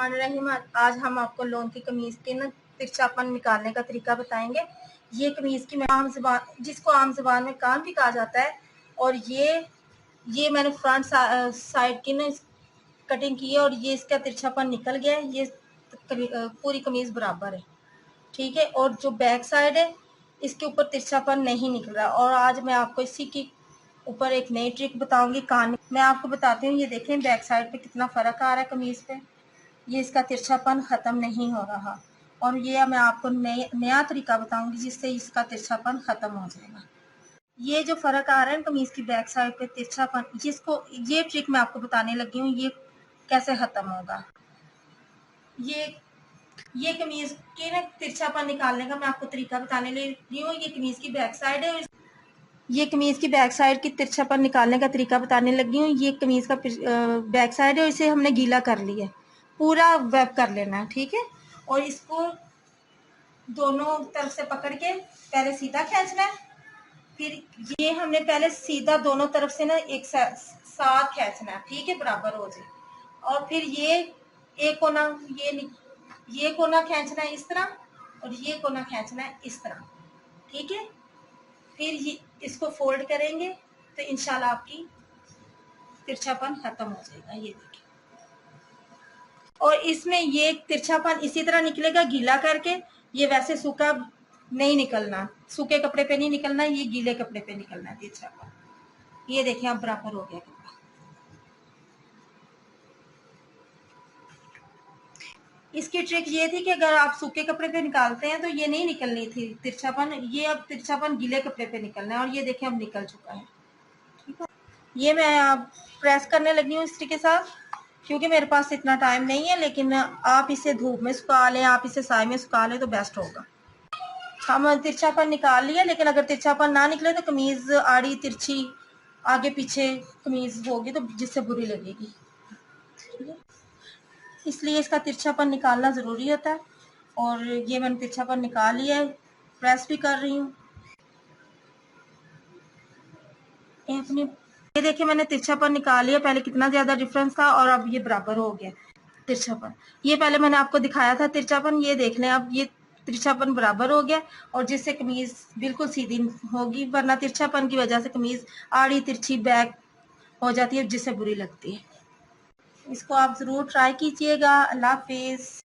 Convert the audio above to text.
बिस्मिल्लाहिर्रहमानिर्रहीम। आज हम आपको लॉन की कमीज़ के ना तिरछापन निकालने का तरीका बताएंगे। ये कमीज़ की जिसको आम ज़बान में कान भी कहा जाता है, और ये मैंने फ्रंट साइड की ना कटिंग की है और ये इसका तिरछापन निकल गया है। ये पूरी कमीज़ बराबर है, ठीक है। और जो बैक साइड है इसके ऊपर तिरछापन नहीं निकल रहा। और आज मैं आपको इसी की ऊपर एक नई ट्रिक बताऊंगी कान। मैं आपको बताती हूँ, ये देखें बैक साइड पे कितना फ़र्क आ रहा है कमीज़ पे। ये इसका तिरछापन ख़त्म नहीं हो रहा, और ये मैं आपको नया तरीका बताऊंगी जिससे इसका तिरछापन ख़त्म हो जाएगा। ये जो फ़र्क आ रहा है कमीज़ की बैक साइड पे तिरछापन, ये ट्रिक मैं आपको बताने लगी हूँ, ये कैसे ख़त्म होगा। ये कमीज़ के ना तिरछापन निकालने का मैं आपको तरीका बताने लगी हूँ। ये कमीज़ की बैक साइड है, ये कमीज़ की बैक साइड की तिरछापन निकालने का तरीका बताने लगी हूँ। ये कमीज़ का बैक साइड है, इसे हमने गीला कर लिया है, पूरा वेब कर लेना है, ठीक है। और इसको दोनों तरफ से पकड़ के पहले सीधा खींचना है, फिर ये हमने पहले सीधा दोनों तरफ से ना एक साथ खींचना है, ठीक है, बराबर हो जाए। और फिर ये एक कोना ये कोना खींचना है इस तरह, और ये कोना खींचना है इस तरह, ठीक है। फिर ये इसको फोल्ड करेंगे तो इंशाल्लाह आपकी तिरछापन खत्म हो जाएगा। ये देखिए, और इसमें ये तिरछापन इसी तरह निकलेगा गीला करके। ये वैसे सूखा नहीं निकलना, सूखे कपड़े पे नहीं निकलना, ये गीले कपड़े पे निकलना है तिरछापन। ये देखिए, अब बराबर हो गया कपड़ा। इसकी ट्रिक ये थी कि अगर आप सूखे कपड़े पे निकालते हैं तो ये नहीं निकलनी थी तिरछापन, ये अब तिरछापन गीले कपड़े पे निकलना है, और ये देखिए अब निकल चुका है, ठीक है। ये मैं अब प्रेस करने लगी हूँ इस्त्री के साथ, क्योंकि मेरे पास इतना टाइम नहीं है, लेकिन आप इसे धूप में सुखा लें, आप इसे साए में सुखा लें तो बेस्ट होगा। हम तिरछापन निकाल लिया, लेकिन अगर तिरछापन ना निकले तो कमीज़ आड़ी तिरछी आगे पीछे कमीज़ होगी तो जिससे बुरी लगेगी, इसलिए इसका तिरछापन निकालना ज़रूरी होता है। और ये मैंने तिरछापन निकाल लिया है, प्रेस भी कर रही हूँ अपनी। ये देखिए, मैंने तिरछापन निकाल लिया। पहले कितना ज़्यादा डिफरेंस था और अब ये बराबर हो गया तिरछापन। ये पहले मैंने आपको दिखाया था तिरछापन, ये देख लें अब ये तिरछापन बराबर हो गया, और जिससे कमीज़ बिल्कुल सीधी होगी। वरना तिरछापन की वजह से कमीज़ आड़ी तिरछी बैक हो जाती है, जिससे बुरी लगती है। इसको आप ज़रूर ट्राई कीजिएगा। अल्लाह हाफिज़।